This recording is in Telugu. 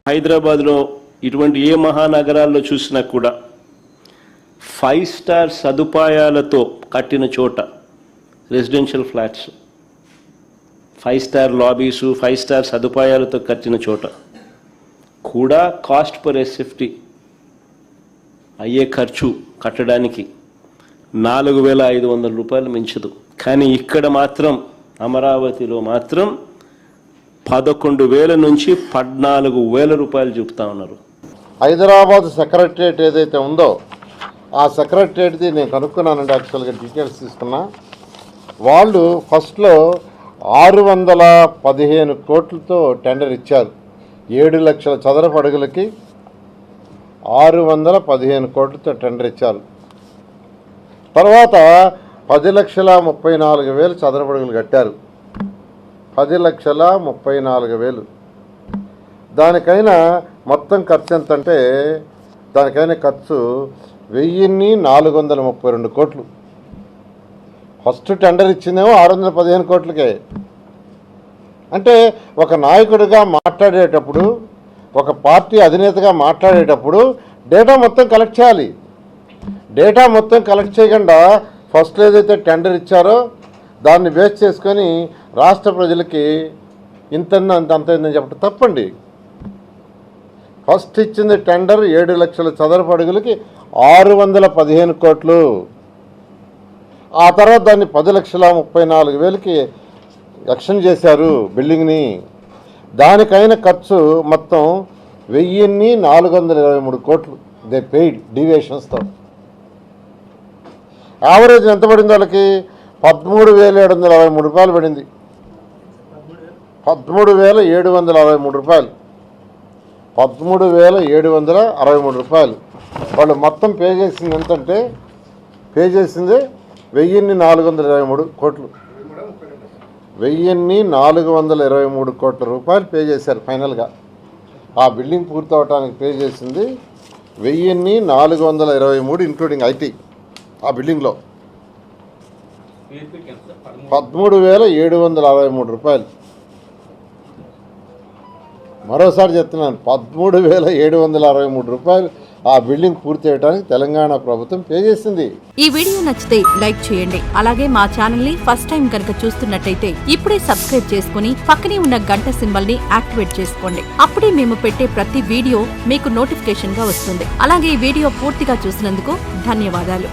హైదరాబాద్లో ఇటువంటి ఏ మహానగరాల్లో చూసినా కూడా 5 స్టార్ సదుపాయాలతో కట్టిన చోట రెసిడెన్షియల్ ఫ్లాట్స్, 5 స్టార్ లాబీసు, 5 స్టార్ సదుపాయాలతో కట్టిన చోట కూడా కాస్ట్ పర్ ఎస్ఎఫ్టీ అయ్యే ఖర్చు కట్టడానికి 4,500 రూపాయలు మించదు. కానీ ఇక్కడ మాత్రం అమరావతిలో మాత్రం 11,000 నుంచి 14,000 రూపాయలు చూపుతా ఉన్నారు. హైదరాబాద్ సెక్రటరియట్ ఏదైతే ఉందో ఆ సెక్రటరియట్ది నేను కనుక్కున్నానండి. యాక్చువల్గా డీటెయిల్స్ తీసుకున్నా. వాళ్ళు ఫస్ట్లో 615 కోట్లతో టెండర్ ఇచ్చారు. 7 లక్షల చదరపు అడుగులకి 615 కోట్లతో టెండర్ ఇచ్చారు. తర్వాత 10,34,000 చదరపు అడుగులు కట్టారు. 10,34,000. దానికైనా మొత్తం ఖర్చు ఎంత అంటే దానికైనా ఖర్చు 1,432 కోట్లు. ఫస్ట్ టెండర్ ఇచ్చిందేమో 615 కోట్లకే. అంటే ఒక నాయకుడిగా మాట్లాడేటప్పుడు, ఒక పార్టీ అధినేతగా మాట్లాడేటప్పుడు డేటా మొత్తం కలెక్ట్ చేయాలి. డేటా మొత్తం కలెక్ట్ చేయకుండా ఫస్ట్ ఏదైతే టెండర్ ఇచ్చారో దాన్ని బేస్ చేసుకొని రాష్ట్ర ప్రజలకి అంత అయిందని చెప్పడం తప్పండి. ఫస్ట్ ఇచ్చింది టెండర్ 7 లక్షల చదరపు అడుగులకి 615 కోట్లు. ఆ తర్వాత దాన్ని 10,34,000కి ఎక్స్టెండ్ చేశారు బిల్డింగ్ని. దానికైన ఖర్చు మొత్తం 1,423 కోట్లు. They paid డీవియేషన్స్తో. యావరేజ్ ఎంత పడింది వాళ్ళకి? 13,763 రూపాయలు పడింది. 13,763 రూపాయలు. 13,763 రూపాయలు. వాళ్ళు మొత్తం పే చేసింది ఎంతంటే పే చేసింది 1,423 కోట్లు. 1,423 కోట్ల రూపాయలు పే చేశారు ఫైనల్గా. ఆ బిల్డింగ్ పూర్తవటానికి పే చేసింది 1,423 ఇంక్లూడింగ్ ఐటీ. ఆ బిల్డింగ్లో 13,763 రూపాయలు. మరోసారి చెప్తున్నాను, 13,763 రూపాయలు ఆ బిల్డింగ్ పూర్తి చేయడానికి తెలంగాణ ప్రభుత్వం పే చేసింది. ఈ వీడియో నచ్చితే లైక్ చేయండి. అలాగే మా ఛానల్ ని ఫస్ట్ టైం కనుక చూస్తున్నట్టయితే ఇప్పుడే సబ్స్క్రైబ్ చేసుకుని పక్కనే ఉన్న గంట సింబల్ ని యాక్టివేట్ చేసుకోండి. అప్పుడే మేము పెట్టే ప్రతి వీడియో మీకు నోటిఫికేషన్ గా వస్తుంది. అలాగే ఈ వీడియో పూర్తిగా చూసినందుకు ధన్యవాదాలు.